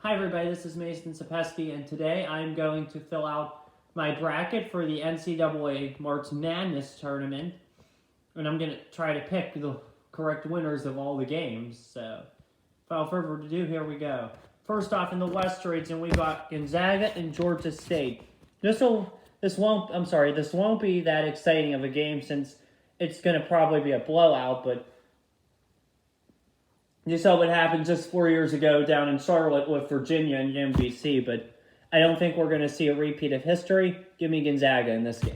Hi everybody, this is Mason Sapesky, and today I'm going to fill out my bracket for the NCAA March Madness tournament, and I'm going to try to pick the correct winners of all the games. So, without further ado, here we go. First off, in the West region, we got Gonzaga and Georgia State. This won't be that exciting of a game since it's going to probably be a blowout, but you saw what happened just 4 years ago down in Charlotte with Virginia and UMBC, but I don't think we're going to see a repeat of history. Give me Gonzaga in this game.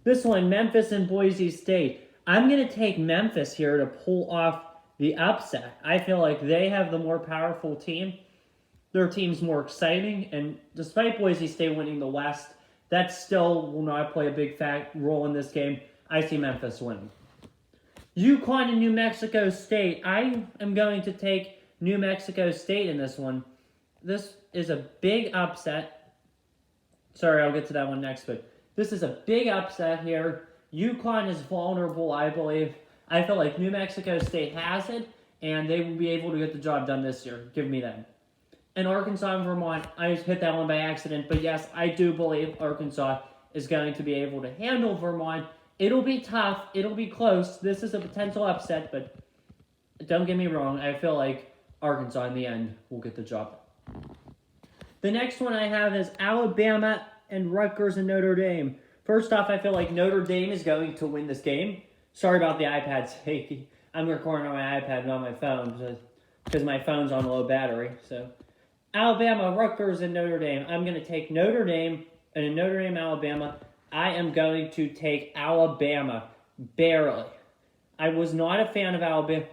This one, Memphis and Boise State. I'm going to take Memphis here to pull off the upset. I feel like they have the more powerful team. Their team's more exciting, and despite Boise State winning the West, that still will not play a big role in this game. I see Memphis winning. UConn and New Mexico State. I am going to take New Mexico State in this one. This is a big upset. Sorry, I'll get to that one next, but this is a big upset here. UConn is vulnerable, I believe. I feel like New Mexico State has it, and they will be able to get the job done this year. Give me them. And Arkansas and Vermont, I just hit that one by accident, but yes, I do believe Arkansas is going to be able to handle Vermont. It'll be tough. It'll be close. This is a potential upset, but don't get me wrong. I feel like Arkansas, in the end, will get the job done. The next one I have is Alabama and Rutgers and Notre Dame. First off, I feel like Notre Dame is going to win this game. Sorry about the iPad's sake. I'm recording on my iPad, not my phone, because my phone's on low battery. So, Alabama, Rutgers, and Notre Dame. I'm going to take Notre Dame, and in Notre Dame, Alabama, I am going to take Alabama, barely. I was not a fan of Alabama.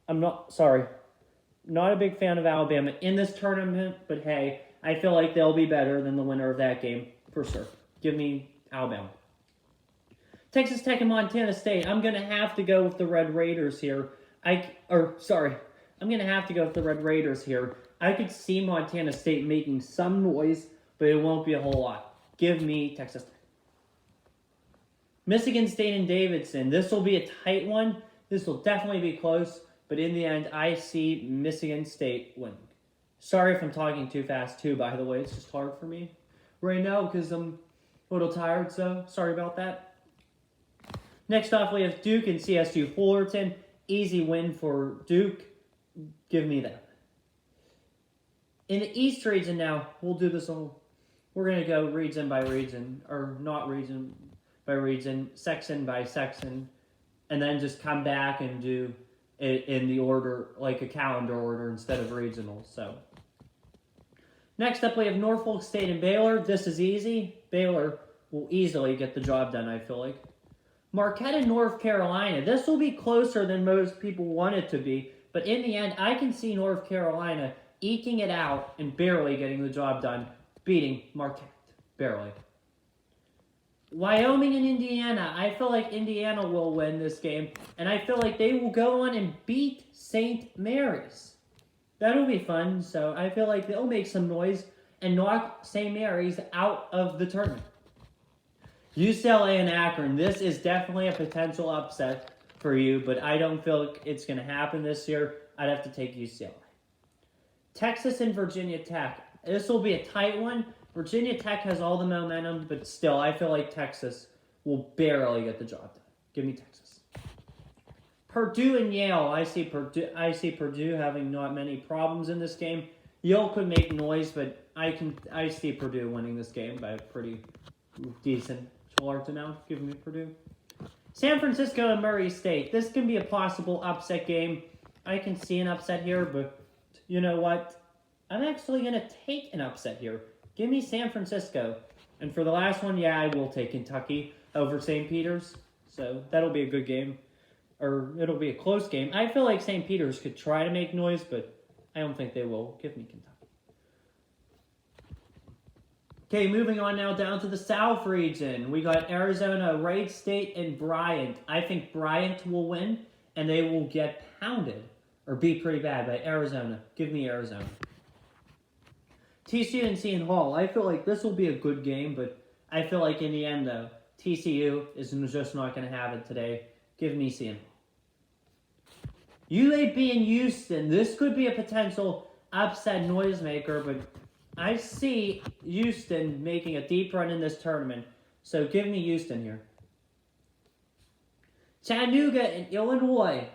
Not a big fan of Alabama in this tournament, but hey, I feel like they'll be better than the winner of that game, for sure. Give me Alabama. Texas Tech and Montana State. I'm going to have to go with the Red Raiders here. I'm going to have to go with the Red Raiders here. I could see Montana State making some noise, but it won't be a whole lot. Give me Texas Tech. Michigan State and Davidson. This will be a tight one. This will definitely be close. But in the end, I see Michigan State winning. Sorry if I'm talking too fast, too, by the way. It's just hard for me right now because I'm a little tired, so sorry about that. Next off, we have Duke and CSU Fullerton. Easy win for Duke. Give me that. In the East region now, we'll do this all. We're going to go region by region, or not region by region, section by section, and then just come back and do it in the order, like a calendar order instead of regional. So, next up we have Norfolk State and Baylor. This is easy. Baylor will easily get the job done, I feel like. Marquette and North Carolina. This will be closer than most people want it to be, but in the end, I can see North Carolina eking it out and barely getting the job done, beating Marquette, barely. Wyoming and Indiana. I feel like Indiana will win this game, and I feel like they will go on and beat St. Mary's. That'll be fun, so I feel like they'll make some noise and knock St. Mary's out of the tournament. UCLA and Akron. This is definitely a potential upset for you, but I don't feel like it's going to happen this year. I'd have to take UCLA. Texas and Virginia Tech. This will be a tight one. Virginia Tech has all the momentum, but still, I feel like Texas will barely get the job done. Give me Texas. Purdue and Yale. I see Purdue having not many problems in this game. Yale could make noise, but I see Purdue winning this game by a pretty decent large amount. Give me Purdue. San Francisco and Murray State. This can be a possible upset game. I can see an upset here, but you know what? I'm actually going to take an upset here. Give me San Francisco. And for the last one, yeah, I will take Kentucky over St. Peter's. So that'll be a good game. Or it'll be a close game. I feel like St. Peter's could try to make noise, but I don't think they will. Give me Kentucky. Okay, moving on now down to the South region. We got Arizona, Wright State, and Bryant. I think Bryant will win, and they will get pounded or beat pretty bad by Arizona. Give me Arizona. TCU and Seton Hall. I feel like this will be a good game, but I feel like in the end, though, TCU is just not going to have it today. Give me Seton Hall. UAB and Houston. This could be a potential upset noisemaker, but I see Houston making a deep run in this tournament. So give me Houston here. Chattanooga and Illinois.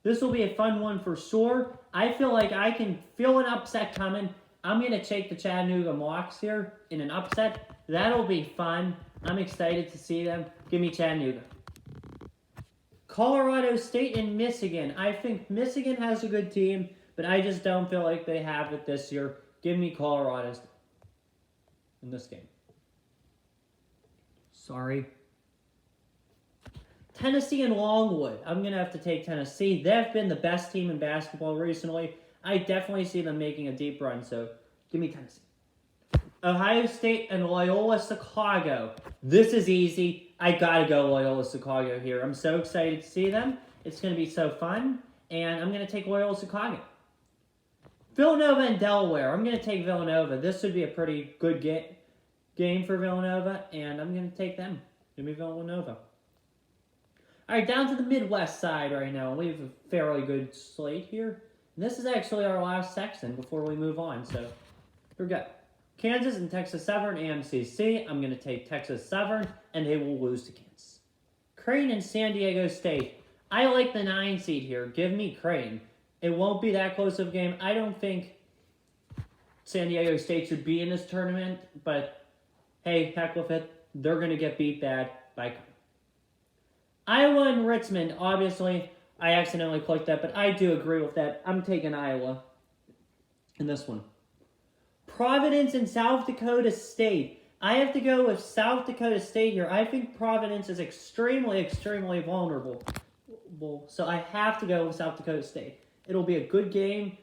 This will be a fun one for sure. I feel like I can feel an upset coming. I'm going to take the Chattanooga Mocs here in an upset. That'll be fun. I'm excited to see them. Give me Chattanooga. Colorado State and Michigan. I think Michigan has a good team, but I just don't feel like they have it this year. Give me Colorado State in this game. Sorry. Tennessee and Longwood. I'm going to have to take Tennessee. They've been the best team in basketball recently. I definitely see them making a deep run, so give me Tennessee. Ohio State and Loyola Chicago. This is easy. I got to go Loyola Chicago here. I'm so excited to see them. It's going to be so fun, and I'm going to take Loyola Chicago. Villanova and Delaware. I'm going to take Villanova. This would be a pretty good game for Villanova, and I'm going to take them. Give me Villanova. All right, down to the Midwest side right now. We have a fairly good slate here. And this is actually our last section before we move on, so here we go. Kansas and Texas Southern, AMCC. I'm going to take Texas Southern, and they will lose to Kansas. Crane and San Diego State. I like the 9 seed here. Give me Crane. It won't be that close of a game. I don't think San Diego State should be in this tournament, but hey, heck with it. They're going to get beat bad by Crane. Iowa and Richmond. Obviously, I accidentally clicked that, but I do agree with that. I'm taking Iowa in this one. Providence and South Dakota State. I have to go with South Dakota State here. I think Providence is extremely, extremely vulnerable. So I have to go with South Dakota State. It'll be a good game.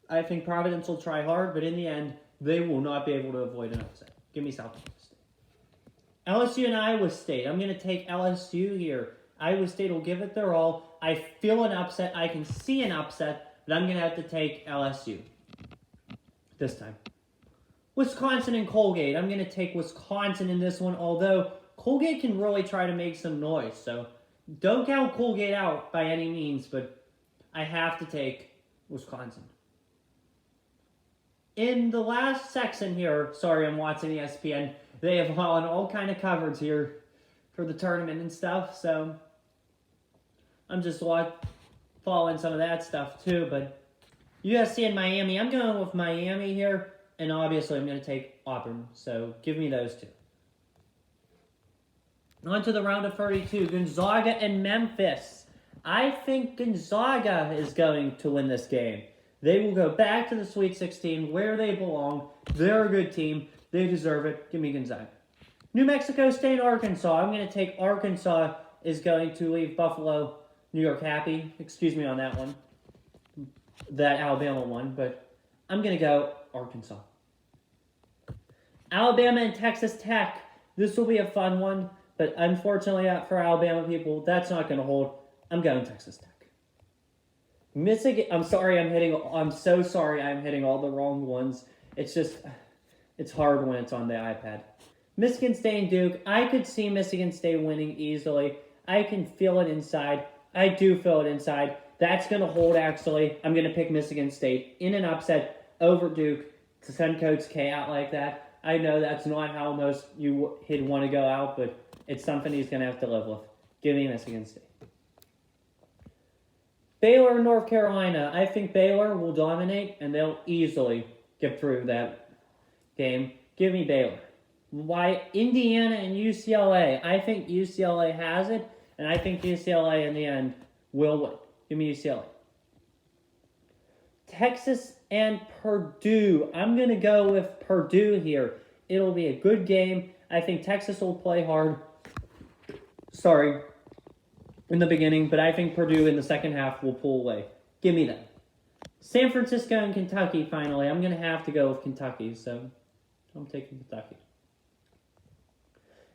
I think Providence will try hard, but in the end, they will not be able to avoid an upset. Give me South Dakota State. LSU and Iowa State. I'm going to take LSU here. Iowa State will give it their all. I feel an upset. I can see an upset, but I'm going to have to take LSU this time. Wisconsin and Colgate. I'm going to take Wisconsin in this one, although Colgate can really try to make some noise. So don't count Colgate out by any means, but I have to take Wisconsin. In the last section here, sorry, I'm watching ESPN. They have all kind of coverage here for the tournament and stuff, so I'm just following some of that stuff too. But USC and Miami, I'm going with Miami here, and obviously I'm going to take Auburn, so give me those two. On to the round of 32, Gonzaga and Memphis. I think Gonzaga is going to win this game. They will go back to the Sweet 16 where they belong. They're a good team. They deserve it. Give me Gonzaga. New Mexico State, Arkansas. I'm going to take Arkansas is going to leave Buffalo, New York happy. Excuse me on that one. That Alabama one, but I'm going to go Arkansas. Alabama and Texas Tech. This will be a fun one, but unfortunately for Alabama people, that's not going to hold. I'm going Texas Tech. Michigan, I'm so sorry I'm hitting all the wrong ones. It's hard when it's on the iPad. Michigan State and Duke. I could see Michigan State winning easily. I can feel it inside. I do feel it inside. That's going to hold, actually. I'm going to pick Michigan State in an upset over Duke to send Coach K out like that. I know that's not how most he'd want to go out, but it's something he's going to have to live with. Give me Michigan State. Baylor and North Carolina. I think Baylor will dominate, and they'll easily get through that game. Give me Baylor. Why Indiana and UCLA? I think UCLA has it, and I think UCLA in the end will win. Give me UCLA. Texas and Purdue. I'm going to go with Purdue here. It'll be a good game. I think Texas will play hard. In the beginning, but I think Purdue in the second half will pull away. Give me that. San Francisco and Kentucky, finally. I'm going to have to go with Kentucky, so I'm taking Kentucky.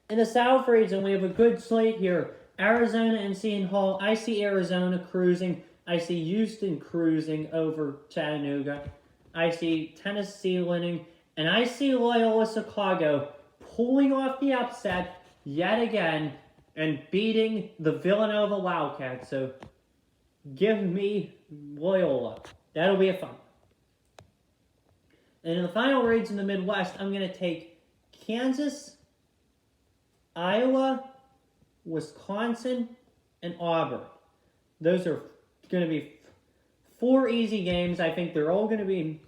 In the South region, we have a good slate here. Arizona and Seton Hall. I see Arizona cruising. I see Houston cruising over Chattanooga. I see Tennessee winning. And I see Loyola Chicago pulling off the upset yet again and beating the Villanova Wildcats. So give me Loyola. That'll be a fun. And in the final reads in the Midwest, I'm going to take Kansas, Iowa, Wisconsin, and Auburn. Those are going to be 4 easy games. I think they're all going to be,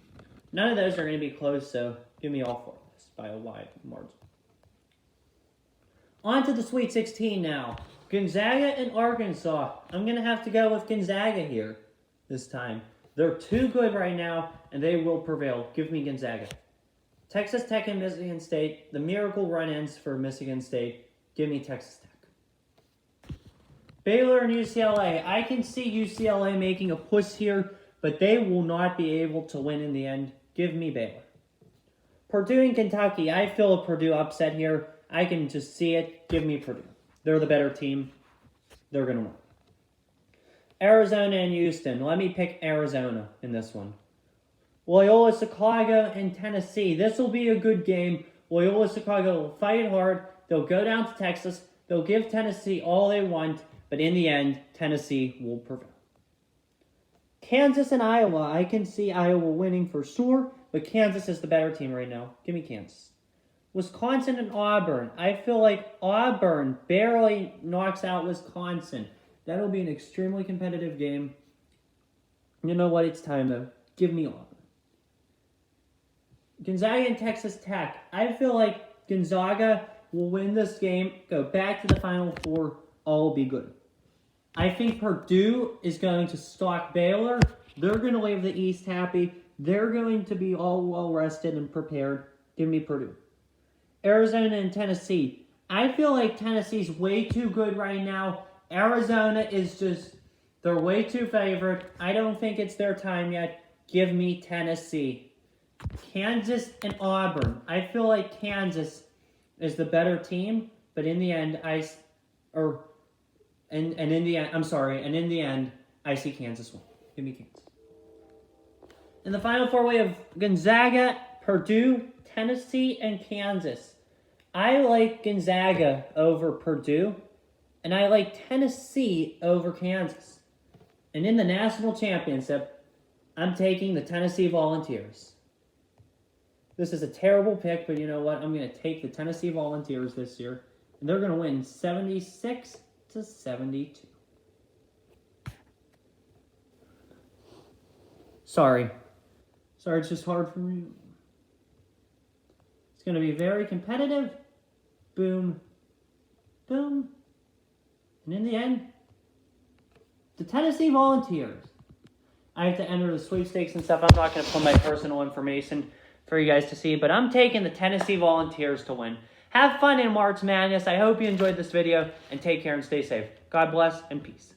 none of those are going to be close, so give me all 4 of this by a wide margin. On to the Sweet 16 now. Gonzaga and Arkansas. I'm going to have to go with Gonzaga here this time. They're too good right now, and they will prevail. Give me Gonzaga. Texas Tech and Michigan State. The miracle run-ins for Michigan State. Give me Texas Tech. Baylor and UCLA. I can see UCLA making a push here, but they will not be able to win in the end. Give me Baylor. Purdue and Kentucky. I feel a Purdue upset here. I can just see it. Give me Purdue. They're the better team. They're going to win. Arizona and Houston. Let me pick Arizona in this one. Loyola Chicago and Tennessee. This will be a good game. Loyola Chicago will fight hard. They'll go down to Texas. They'll give Tennessee all they want. But in the end, Tennessee will prevail. Kansas and Iowa. I can see Iowa winning for sure. But Kansas is the better team right now. Give me Kansas. Wisconsin and Auburn. I feel like Auburn barely knocks out Wisconsin. That'll be an extremely competitive game. You know what? It's time, though. Give me Auburn. Gonzaga and Texas Tech. I feel like Gonzaga will win this game, go back to the Final Four. All will be good. I think Purdue is going to stalk Baylor. They're going to leave the East happy. They're going to be all well-rested and prepared. Give me Purdue. Arizona and Tennessee. I feel like Tennessee's way too good right now. Arizona is just, they're way too favored. I don't think it's their time yet. Give me Tennessee. Kansas and Auburn. I feel like Kansas is the better team, but in the end, in the end, I see Kansas win. Give me Kansas. In the Final Four, we have Gonzaga, Purdue, Tennessee, and Kansas. I like Gonzaga over Purdue, and I like Tennessee over Kansas. And in the national championship, I'm taking the Tennessee Volunteers. This is a terrible pick, but you know what? I'm going to take the Tennessee Volunteers this year, and they're going to win 76-72. Sorry, it's just hard for me. It's going to be very competitive. Boom. Boom. And in the end, the Tennessee Volunteers. I have to enter the sweepstakes and stuff. I'm not going to put my personal information for you guys to see, but I'm taking the Tennessee Volunteers to win. Have fun in March Madness. I hope you enjoyed this video, and take care and stay safe. God bless and peace.